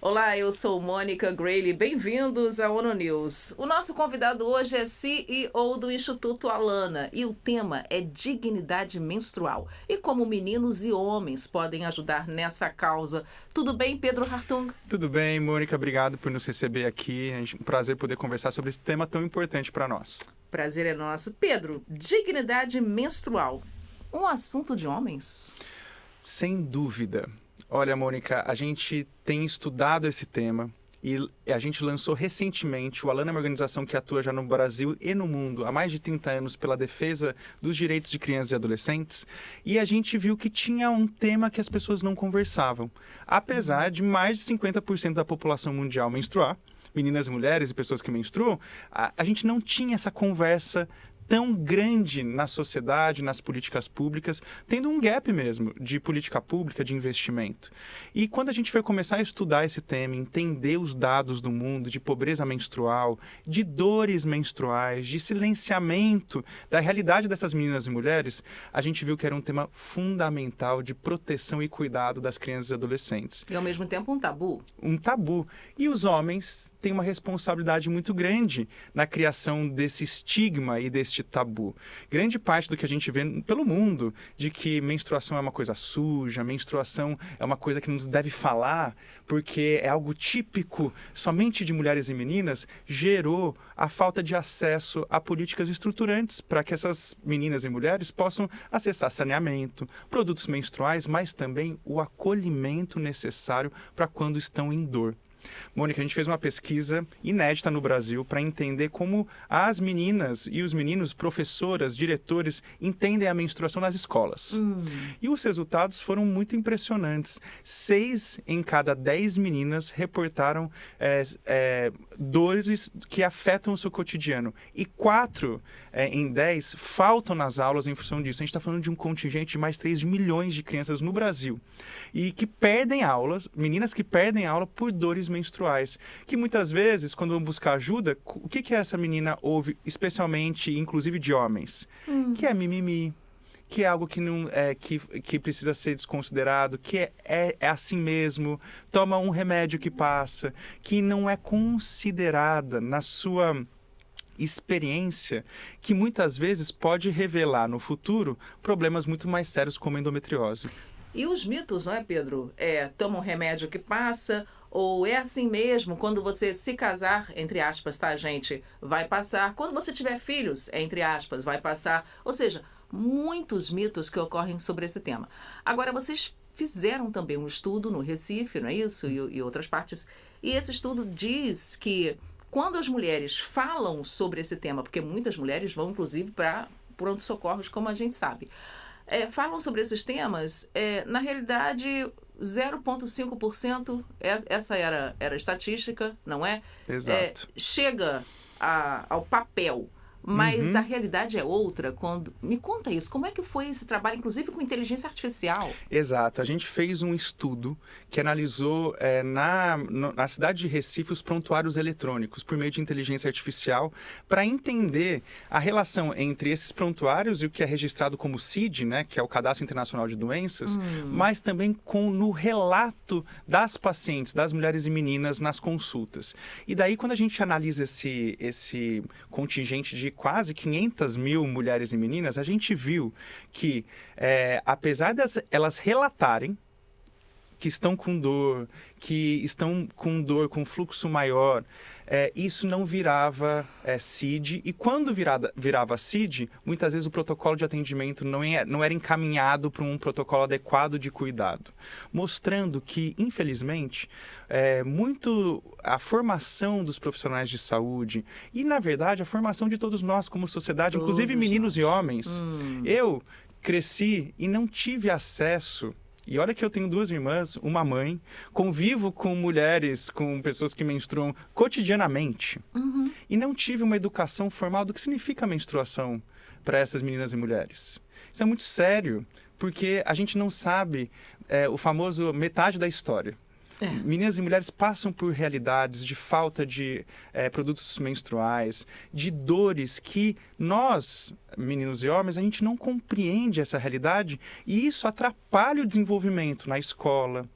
Olá, eu sou Mônica Grayle, bem-vindos ao ONU News. O nosso convidado hoje é CEO do Instituto Alana e o tema é dignidade menstrual e como meninos e homens podem ajudar nessa causa. Tudo bem, Pedro Hartung? Tudo bem, Mônica, obrigado por nos receber aqui. É um prazer poder conversar sobre esse tema tão importante para nós. Prazer é nosso. Pedro, dignidade menstrual, um assunto de homens? Sem dúvida. Olha, Mônica, a gente tem estudado esse tema e a gente lançou recentemente, o Alana é uma organização que atua já no Brasil e no mundo há mais de 30 anos pela defesa dos direitos de crianças e adolescentes, e a gente viu que tinha um tema que as pessoas não conversavam. Apesar de mais de 50% da população mundial menstruar, meninas e mulheres e pessoas que menstruam, a gente não tinha essa conversa tão grande na sociedade, nas políticas públicas, tendo um gap mesmo de política pública, de investimento. E quando a gente foi começar a estudar esse tema, entender os dados do mundo de pobreza menstrual, de dores menstruais, de silenciamento da realidade dessas meninas e mulheres, a gente viu que era um tema fundamental de proteção e cuidado das crianças e adolescentes. E ao mesmo tempo um tabu. Um tabu. E os homens têm uma responsabilidade muito grande na criação desse estigma e desse tabu. Grande parte do que a gente vê pelo mundo, de que menstruação é uma coisa suja, menstruação é uma coisa que não se deve falar, porque é algo típico somente de mulheres e meninas, gerou a falta de acesso a políticas estruturantes para que essas meninas e mulheres possam acessar saneamento, produtos menstruais, mas também o acolhimento necessário para quando estão em dor. Mônica, a gente fez uma pesquisa inédita no Brasil para entender como as meninas e os meninos, professoras, diretores, entendem a menstruação nas escolas. E os resultados foram muito impressionantes. 6 em cada 10 meninas reportaram dores que afetam o seu cotidiano. E 4 em 10 faltam nas aulas em função disso. A gente está falando de um contingente de mais de 3 milhões de crianças no Brasil. E que perdem aulas, meninas que perdem aula por dores menstruais, que muitas vezes, quando vão buscar ajuda, o que essa menina ouve, especialmente, inclusive de homens? Que é mimimi, que é algo que não que precisa ser desconsiderado, que é assim mesmo, toma um remédio que passa, que não é considerada na sua experiência, que muitas vezes pode revelar no futuro problemas muito mais sérios como endometriose. E os mitos, não é, Pedro? Toma um remédio que passa, ou é assim mesmo, quando você se casar, entre aspas, tá, gente? Vai passar. Quando você tiver filhos, entre aspas, vai passar. Ou seja, muitos mitos que ocorrem sobre esse tema. Agora, vocês fizeram também um estudo no Recife, não é isso? E outras partes. E esse estudo diz que quando as mulheres falam sobre esse tema, porque muitas mulheres vão, inclusive, para pronto-socorros, como a gente sabe, falam sobre esses temas, na realidade, 0,5%, essa era a estatística, não é? Exato. Chega ao papel, mas a realidade é outra. Me conta isso, como é que foi esse trabalho, inclusive com inteligência artificial? Exato, a gente fez um estudo que analisou na cidade de Recife os prontuários eletrônicos por meio de inteligência artificial para entender a relação entre esses prontuários e o que é registrado como CID, né, que é o Cadastro Internacional de Doenças, mas também no relato das pacientes, das mulheres e meninas nas consultas. E daí, quando a gente analisa esse contingente de quase 500 mil mulheres e meninas, a gente viu que, apesar de elas relatarem que estão com dor, com fluxo maior, isso não virava CID. E quando virava CID, muitas vezes o protocolo de atendimento não era encaminhado para um protocolo adequado de cuidado. Mostrando que, infelizmente, muito a formação dos profissionais de saúde e, na verdade, a formação de todos nós como sociedade, inclusive meninos e homens. Eu cresci e não tive acesso. E olha que eu tenho 2 irmãs, uma mãe, convivo com mulheres, com pessoas que menstruam cotidianamente. E não tive uma educação formal do que significa menstruação para essas meninas e mulheres. Isso é muito sério, porque a gente não sabe o famoso metade da história. Meninas e mulheres passam por realidades de falta de produtos menstruais, de dores que nós, meninos e homens, a gente não compreende essa realidade e isso atrapalha o desenvolvimento na escola,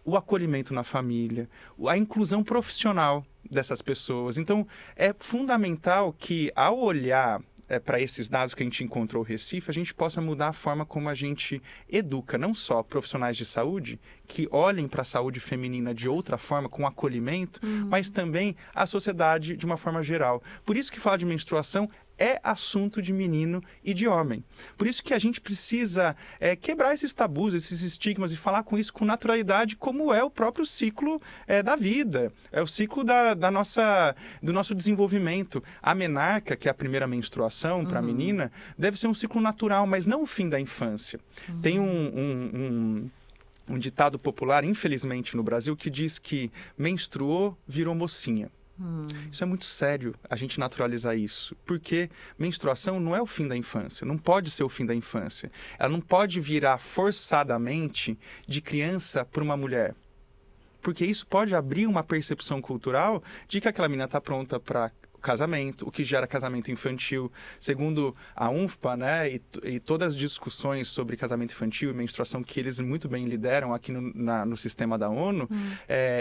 o acolhimento na família, a inclusão profissional dessas pessoas. Então, é fundamental que, ao olhar para esses dados que a gente encontrou no Recife, a gente possa mudar a forma como a gente educa, não só profissionais de saúde, que olhem para a saúde feminina de outra forma, com acolhimento, mas também a sociedade de uma forma geral. Por isso que falar de menstruação é assunto de menino e de homem. Por isso que a gente precisa quebrar esses tabus, esses estigmas e falar com isso com naturalidade, como é o próprio ciclo da vida. É o ciclo do nosso desenvolvimento. A menarca, que é a primeira menstruação para a menina, deve ser um ciclo natural, mas não o fim da infância. Tem um ditado popular, infelizmente, no Brasil, que diz que menstruou, virou mocinha. Isso é muito sério, a gente naturalizar isso, porque menstruação não é o fim da infância, não pode ser o fim da infância. Ela não pode virar forçadamente de criança para uma mulher, porque isso pode abrir uma percepção cultural de que aquela menina está pronta para casamento, o que gera casamento infantil. Segundo a UNFPA, né, e todas as discussões sobre casamento infantil e menstruação que eles muito bem lideram aqui no sistema da ONU,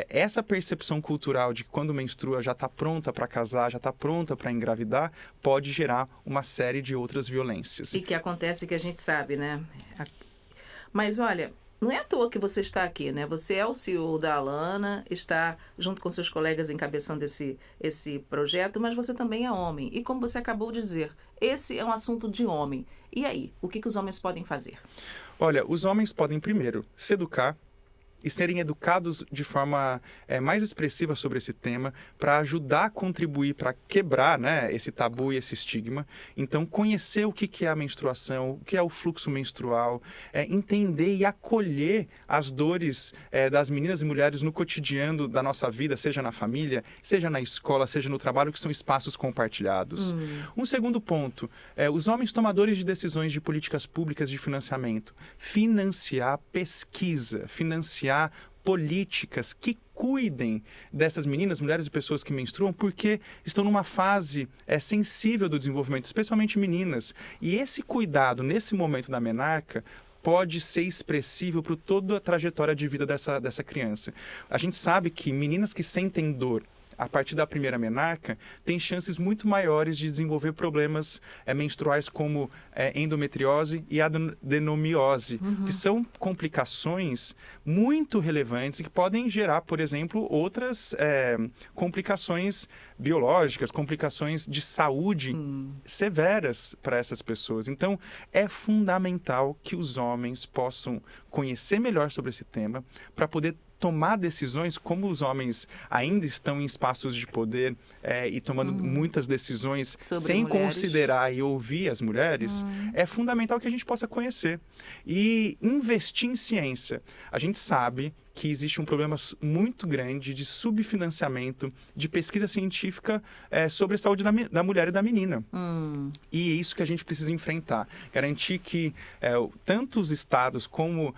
essa percepção cultural de que quando menstrua já está pronta para casar, já está pronta para engravidar, pode gerar uma série de outras violências. E que acontece que a gente sabe, né? Mas olha, não é à toa que você está aqui, né? Você é o CEO da Alana, está junto com seus colegas encabeçando esse projeto, mas você também é homem. E como você acabou de dizer, esse é um assunto de homem. E aí, o que os homens podem fazer? Olha, os homens podem primeiro se educar e serem educados de forma mais expressiva sobre esse tema, para ajudar a contribuir, para quebrar, né, esse tabu e esse estigma. Então, conhecer o que é a menstruação, o que é o fluxo menstrual, entender e acolher as dores das meninas e mulheres no cotidiano da nossa vida, seja na família, seja na escola, seja no trabalho, que são espaços compartilhados. Um segundo ponto, os homens tomadores de decisões de políticas públicas de financiamento, financiar pesquisa, financiar políticas que cuidem dessas meninas, mulheres e pessoas que menstruam, porque estão numa fase sensível do desenvolvimento, especialmente meninas. E esse cuidado, nesse momento da menarca, pode ser expressivo para toda a trajetória de vida dessa criança. A gente sabe que meninas que sentem dor a partir da primeira menarca, tem chances muito maiores de desenvolver problemas menstruais como endometriose e adenomiose, que são complicações muito relevantes e que podem gerar, por exemplo, outras complicações biológicas, complicações de saúde severas para essas pessoas. Então, é fundamental que os homens possam conhecer melhor sobre esse tema para poder tomar decisões, como os homens ainda estão em espaços de poder e tomando muitas decisões sobre sem mulheres, considerar e ouvir as mulheres, é fundamental que a gente possa conhecer e investir em ciência. A gente sabe que existe um problema muito grande de subfinanciamento de pesquisa científica sobre a saúde da mulher e da menina. E é isso que a gente precisa enfrentar. Garantir que tanto os estados como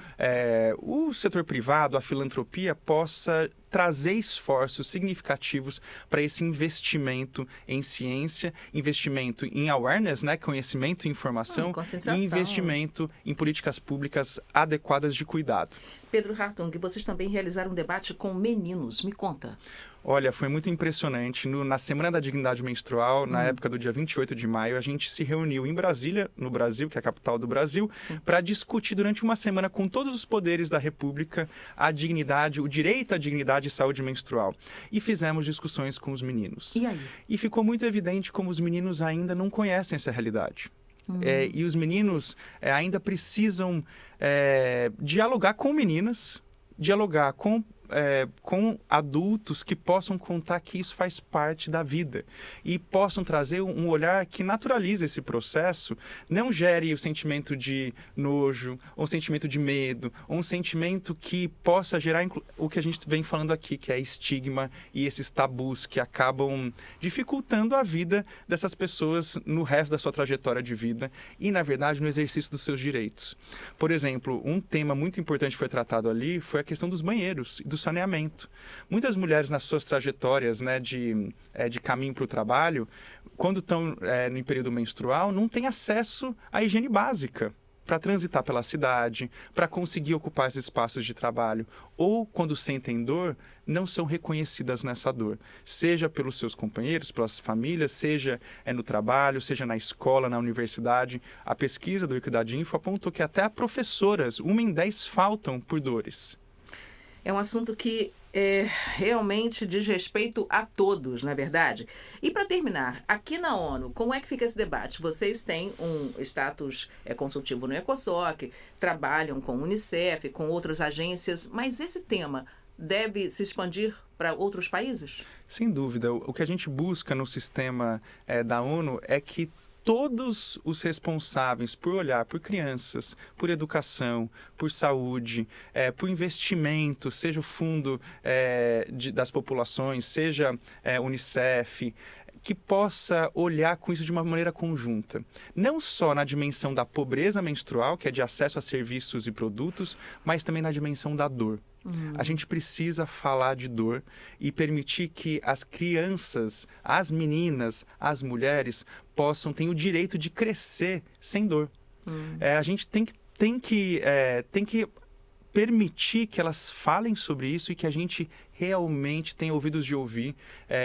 o setor privado, a filantropia, possa trazer esforços significativos para esse investimento em ciência, investimento em awareness, né, conhecimento e informação, e investimento em políticas públicas adequadas de cuidado. Pedro Hartung, vocês também realizaram um debate com meninos. Me conta. Olha, foi muito impressionante. Na Semana da Dignidade Menstrual, na época do dia 28 de maio, a gente se reuniu em Brasília, no Brasil, que é a capital do Brasil, para discutir durante uma semana com todos os poderes da República a dignidade, o direito à dignidade e saúde menstrual. E fizemos discussões com os meninos. E aí? E ficou muito evidente como os meninos ainda não conhecem essa realidade. E os meninos ainda precisam dialogar com meninas, dialogar com adultos que possam contar que isso faz parte da vida e possam trazer um olhar que naturalize esse processo, não gere o sentimento de nojo, ou um sentimento de medo, ou um sentimento que possa gerar o que a gente vem falando aqui, que é estigma e esses tabus que acabam dificultando a vida dessas pessoas no resto da sua trajetória de vida e, na verdade, no exercício dos seus direitos. Por exemplo, um tema muito importante que foi tratado ali foi a questão dos banheiros e do saneamento. Muitas mulheres nas suas trajetórias, né, de caminho para o trabalho, quando estão no período menstrual, não têm acesso à higiene básica, para transitar pela cidade, para conseguir ocupar esses espaços de trabalho, ou quando sentem dor, não são reconhecidas nessa dor, seja pelos seus companheiros, pelas famílias, seja no trabalho, seja na escola, na universidade. A pesquisa do Equidade Info apontou que até professoras, 1 em 10 faltam por dores. É um assunto que realmente diz respeito a todos, não é verdade? E para terminar, aqui na ONU, como é que fica esse debate? Vocês têm um status consultivo no ECOSOC, trabalham com o Unicef, com outras agências, mas esse tema deve se expandir para outros países? Sem dúvida. O que a gente busca no sistema da ONU é que todos os responsáveis por olhar por crianças, por educação, por saúde, por investimento, seja o fundo das populações, seja Unicef, que possa olhar com isso de uma maneira conjunta. Não só na dimensão da pobreza menstrual, que é de acesso a serviços e produtos, mas também na dimensão da dor. A gente precisa falar de dor e permitir que as crianças, as meninas, as mulheres tenham o direito de crescer sem dor. A gente tem que permitir que elas falem sobre isso e que a gente realmente tenha ouvidos de ouvir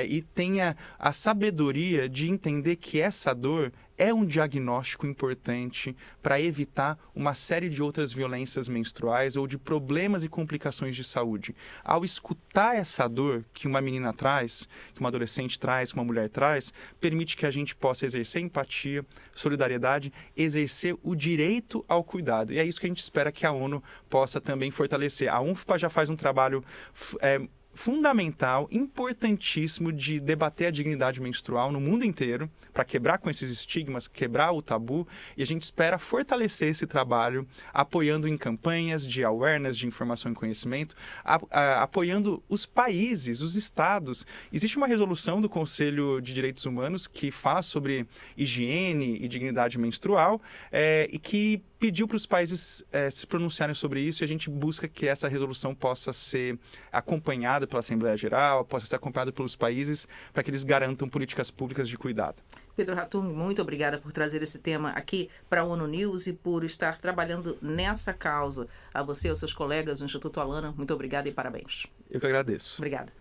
e tenha a sabedoria de entender que essa dor é um diagnóstico importante para evitar uma série de outras violências menstruais ou de problemas e complicações de saúde. Ao escutar essa dor que uma menina traz, que uma adolescente traz, que uma mulher traz, permite que a gente possa exercer empatia, solidariedade, exercer o direito ao cuidado. E é isso que a gente espera que a ONU possa também fortalecer. A UNFPA já faz um trabalho fundamental, importantíssimo de debater a dignidade menstrual no mundo inteiro, para quebrar com esses estigmas, quebrar o tabu, e a gente espera fortalecer esse trabalho, apoiando em campanhas de awareness, de informação e conhecimento, apoiando os países, os estados. Existe uma resolução do Conselho de Direitos Humanos que fala sobre higiene e dignidade menstrual e que pediu para os países se pronunciarem sobre isso, e a gente busca que essa resolução possa ser acompanhada pela Assembleia Geral, possa ser acompanhada pelos países, para que eles garantam políticas públicas de cuidado. Pedro Hatung, muito obrigada por trazer esse tema aqui para a ONU News e por estar trabalhando nessa causa. A você e aos seus colegas do Instituto Alana, muito obrigada e parabéns. Eu que agradeço. Obrigada.